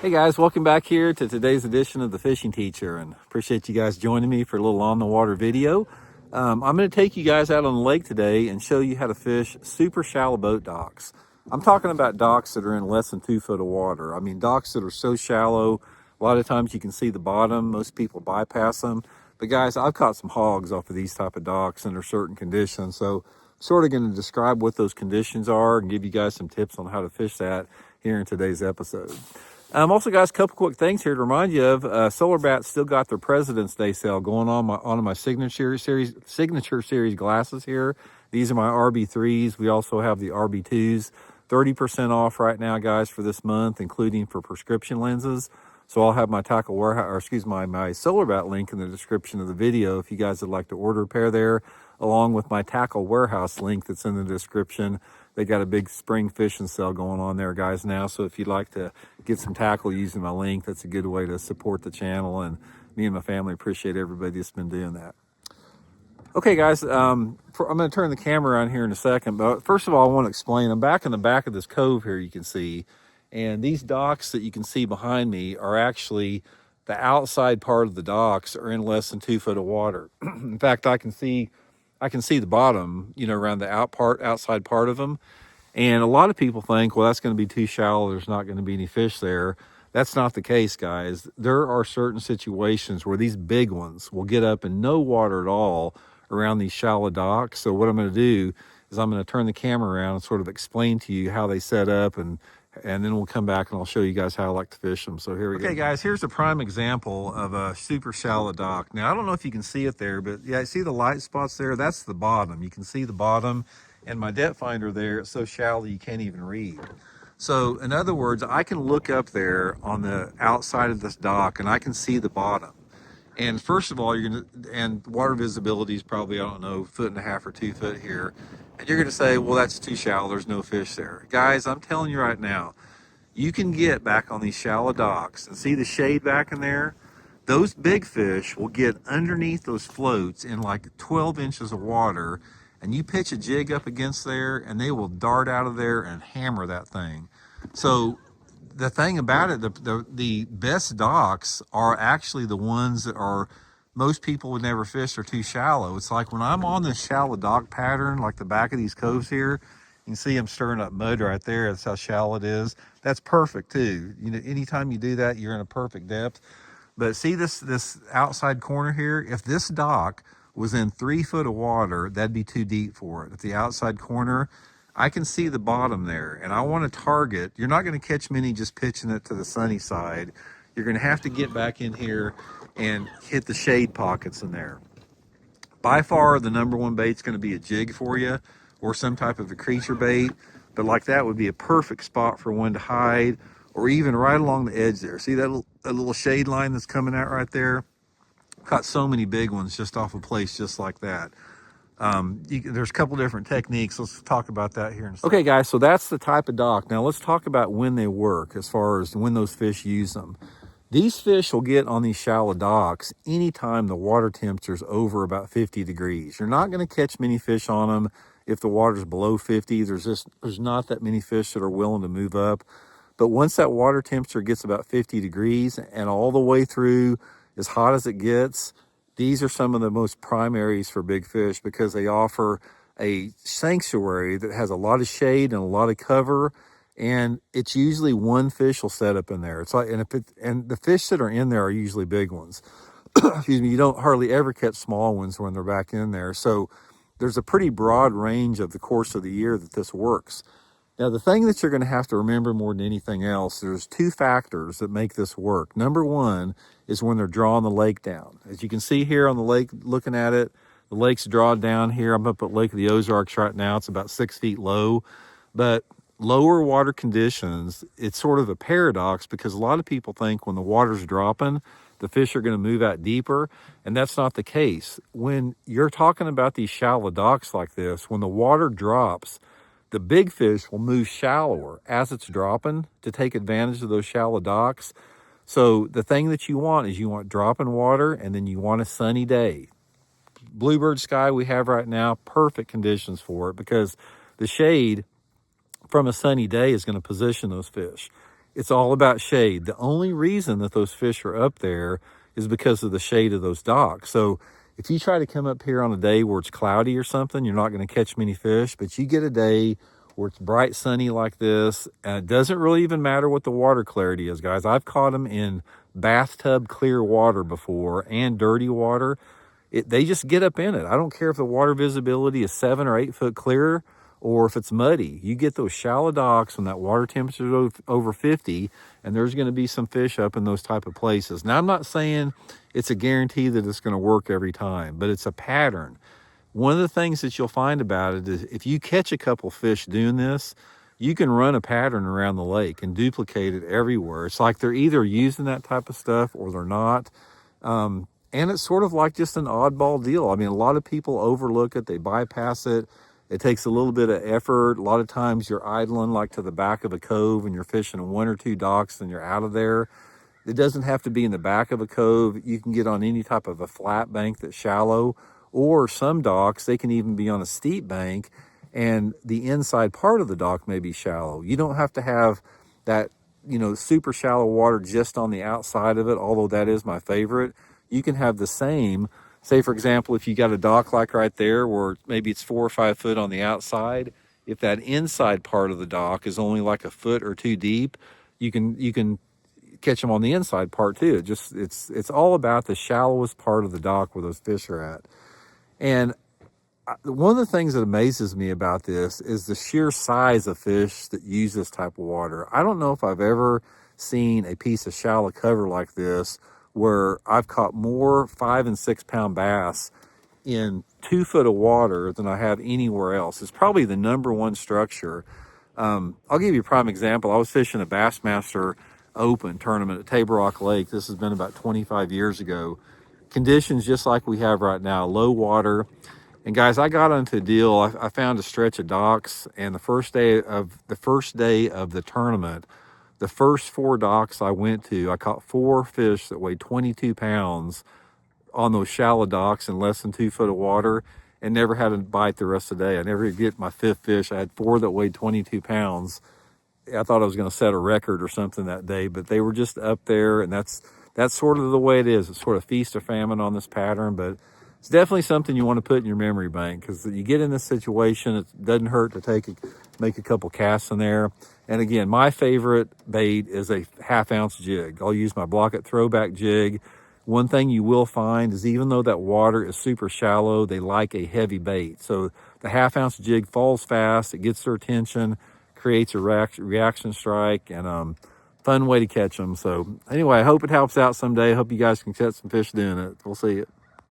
Hey guys, welcome back here to today's edition of The Fishing Teacher, and appreciate you guys joining me for a little on the water video. I'm going to take you guys out on the lake today and show you how to fish super shallow boat docks. I'm talking about docks that are in less than 2 foot of water. I mean, docks that are so shallow, a lot of times you can see the bottom. Most people bypass them. But guys, I've caught some hogs off of these type of docks under certain conditions. So I'm sort of going to describe what those conditions are and give you guys some tips on how to fish that here in today's episode. Also, guys, a couple quick things here to remind you of. Solar Bat's still got their President's Day sale going on my signature series glasses here. These are my RB3s. We also have the RB2s. 30% off right now, guys, for this month, including for prescription lenses. So I'll have my tackle warehouse, or excuse me, my Solar Bat link in the description of the video if you guys would like to order a pair there, along with my tackle warehouse link that's in the description. They got a big spring fishing sale going on there, guys, now. So if you'd like to get some tackle using my link, that's a good way to support the channel. And me and my family appreciate everybody that's been doing that. Okay, guys, I'm going to turn the camera on here in a second. But first of all, I want to explain. I'm back in the back of this cove here, you can see. And these docks that you can see behind me are actually the outside part of the docks are in less than 2 foot of water. In fact, I can see the bottom, you know, around the outside part of them. And a lot of people think, well, that's going to be too shallow. There's not going to be any fish there. That's not the case, guys. There are certain situations where these big ones will get up in no water at all around these shallow docks. So what I'm going to do is I'm going to turn the camera around and sort of explain to you how they set up, and then we'll come back and I'll show you guys how I like to fish them. So here we go. Okay, guys, here's a prime example of a super shallow dock. Now, I don't know if you can see it there, but yeah, see the light spots there? That's the bottom. You can see the bottom, and my depth finder there, it's so shallow you can't even read. So in other words, I can look up there on the outside of this dock and I can see the bottom. And first of all, and water visibility is probably, I don't know, 1.5 feet or 2 foot here. And you're going to say, well, that's too shallow. There's no fish there. Guys, I'm telling you right now, you can get back on these shallow docks and see the shade back in there. Those big fish will get underneath those floats in like 12 inches of water, and you pitch a jig up against there and they will dart out of there and hammer that thing. So the thing about it, the best docks are actually the ones that are most people would never fish. They're too shallow. It's like when I'm on this shallow dock pattern, like the back of these coves here, you can see I'm stirring up mud right there. That's how shallow it is. That's perfect too. You know, anytime you do that, you're in a perfect depth. But see this outside corner here? If this dock was in 3 foot of water, that'd be too deep for it. At the outside corner, I can see the bottom there, and I want to target. You're not going to catch many just pitching it to the sunny side. You're going to have to get back in here and hit the shade pockets in there. By far, the number one bait's going to be a jig for you, or some type of a creature bait. But like that would be a perfect spot for one to hide, or even right along the edge there. See that little shade line that's coming out right there? Caught so many big ones just off a place just like that. There's a couple different techniques. Let's talk about that here in a second. Okay, guys, so that's the type of dock. Now let's talk about when they work, as far as when those fish use them. These fish will get on these shallow docks anytime the water temperature is over about 50 degrees. You're not going to catch many fish on them if the water's below 50. There's not that many fish that are willing to move up. But once that water temperature gets about 50 degrees and all the way through as hot as it gets, these are some of the most prime areas for big fish because they offer a sanctuary that has a lot of shade and a lot of cover, and it's usually one fish will set up in there. It's like, and the fish that are in there are usually big ones. Excuse me, you don't hardly ever catch small ones when they're back in there. So there's a pretty broad range of the course of the year that this works. Now, the thing that you're going to have to remember more than anything else, there's 2 factors that make this work. Number one is when they're drawing the lake down. As you can see here on the lake, looking at it, the lake's drawn down here. I'm up at Lake of the Ozarks right now. It's about 6 feet low. But lower water conditions, it's sort of a paradox because a lot of people think when the water's dropping, the fish are going to move out deeper, and that's not the case. When you're talking about these shallow docks like this, when the water drops, the big fish will move shallower as it's dropping to take advantage of those shallow docks. So the thing that you want is you want dropping water, and then you want a sunny day. Bluebird sky we have right now, perfect conditions for it because the shade from a sunny day is going to position those fish. It's all about shade. The only reason that those fish are up there is because of the shade of those docks. So if you try to come up here on a day where it's cloudy or something, you're not going to catch many fish. But you get a day where it's bright sunny like this, and it doesn't really even matter what the water clarity is, guys. I've caught them in bathtub clear water before and dirty water. They just get up in it. I don't care if the water visibility is 7 or 8 foot clear or if it's muddy. You get those shallow docks when that water temperature is over 50, and there's going to be some fish up in those type of places. Now, I'm not saying it's a guarantee that it's going to work every time, but it's a pattern. One of the things that you'll find about it is if you catch a couple fish doing this, you can run a pattern around the lake and duplicate it everywhere. It's like they're either using that type of stuff or they're not. And it's sort of like just an oddball deal. I mean, a lot of people overlook it. They bypass it. It takes a little bit of effort. A lot of times you're idling like to the back of a cove and you're fishing 1 or 2 docks and you're out of there. It doesn't have to be in the back of a cove. You can get on any type of a flat bank that's shallow, or some docks, they can even be on a steep bank and the inside part of the dock may be shallow. You don't have to have that, super shallow water just on the outside of it, although that is my favorite. You can have the same, say for example, if you got a dock like right there where maybe it's 4 or 5 foot on the outside, if that inside part of the dock is only like a foot or 2 deep, you can catch them on the inside part too. It's all about the shallowest part of the dock where those fish are at. And one of the things that amazes me about this is the sheer size of fish that use this type of water. I don't know if I've ever seen a piece of shallow cover like this where I've caught more 5 and 6 pound bass in 2 foot of water than I have anywhere else. It's probably the #1 structure. I'll give you a prime example. I was fishing a Bassmaster Open tournament at Table Rock Lake. This has been about 25 years ago. Conditions just like we have right now, low water. And guys, I got onto a deal. I found a stretch of docks, and the first day of the tournament, the first 4 docks I went to, I caught 4 fish that weighed 22 pounds on those shallow docks in less than 2 foot of water, and never had a bite the rest of the day. I never get my 5th fish. I had 4 that weighed 22 pounds. I thought I was going to set a record or something that day, but they were just up there, and that's sort of the way it is. It's sort of feast or famine on this pattern, but it's definitely something you want to put in your memory bank, because you get in this situation, it doesn't hurt to make a couple casts in there. And again, my favorite bait is a 1/2 ounce jig. I'll use my Blaukat Throwback jig. One thing you will find is even though that water is super shallow, they like a heavy bait. So the 1/2 ounce jig falls fast, it gets their attention, creates a reaction strike, and fun way to catch them. So anyway, I hope it helps out someday. I hope you guys can catch some fish doing it. We'll see you.